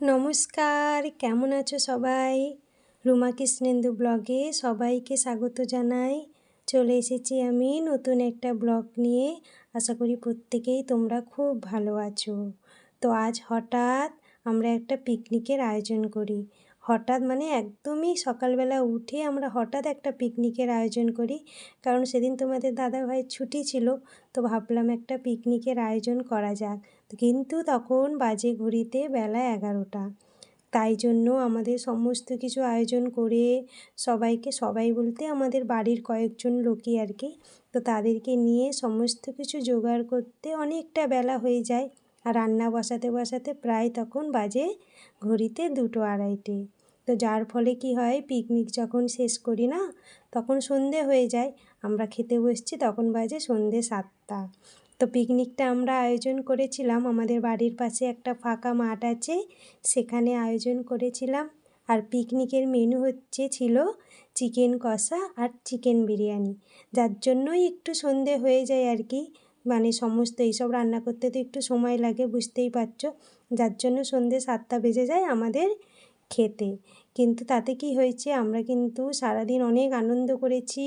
নমস্কার, কেমন আছো সবাই? রুমা কৃষ্ণেন্দু ব্লগে সবাইকে স্বাগত জানাই। চলে এসেছি আমি নতুন একটা ব্লগ নিয়ে। আশা করি প্রত্যেকেই তোমরা খুব ভালো আছো। তো আজ হঠাৎ আমরা একটা পিকনিকের আয়োজন করি। হঠাৎ মানে একদমই সকালবেলা উঠে আমরা হঠাৎ একটা পিকনিকের আয়োজন করি, কারণ সেদিন তোমাদের দাদাভাইয়ের ছুটি ছিল। তো ভাবলাম একটা পিকনিকের আয়োজন করা যাক, কিন্তু তখন বাজে ঘড়িতে বেলা 11টা। তাই জন্য আমাদের সমস্ত কিছু আয়োজন করে সবাই বলতে আমাদের বাড়ির কয়েকজন লোকই আর কি, তো তাদেরকে নিয়ে সমস্ত কিছু জোগাড় করতে অনেকটা বেলা হয়ে যায়। আর রান্না বসাতে প্রায় তখন বাজে ঘড়িতে 2-2:30। তো যার ফলে কি হয়, পিকনিক যখন শেষ করি না, তখন সন্ধে হয়ে যায়। আমরা খেতে বসছি তখন বাজে সন্ধে 7টা। তো পিকনিকটা আমরা আয়োজন করেছিলাম আমাদের বাড়ির পাশে একটা ফাঁকা মাঠ আছে, সেখানে আয়োজন করেছিলাম। আর পিকনিকের মেনু ছিল চিকেন কষা আর চিকেন বিরিয়ানি, যার জন্যই একটু সন্ধে হয়ে যায় আর কি। মানে সমস্ত এইসব রান্না করতে তো একটু সময় লাগে, বুঝতেই পারছো, যার জন্য সন্ধে 7টা বেজে যায় আমাদের খেতে। কিন্তু তাতে কি হয়েছে, আমরা কিন্তু সারাদিন অনেক আনন্দ করেছি,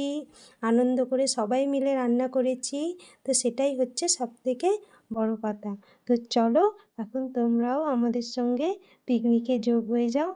আনন্দ করে সবাই মিলে রান্না করেছি। তো সেটাই হচ্ছে সবথেকে বড় কথা। তো চলো এখন তোমরাও আমাদের সঙ্গে পিকনিকে যোগ হয়ে যাও।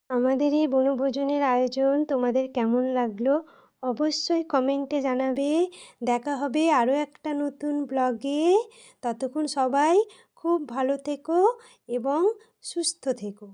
আমাদের এই বনভোজনের আয়োজন তোমাদের কেমন লাগলো অবশ্যই কমেন্টে জানাবে। দেখা হবে আরও একটা নতুন ব্লগে। ততক্ষণ সবাই খুব ভালো থেকো এবং সুস্থ থেকো।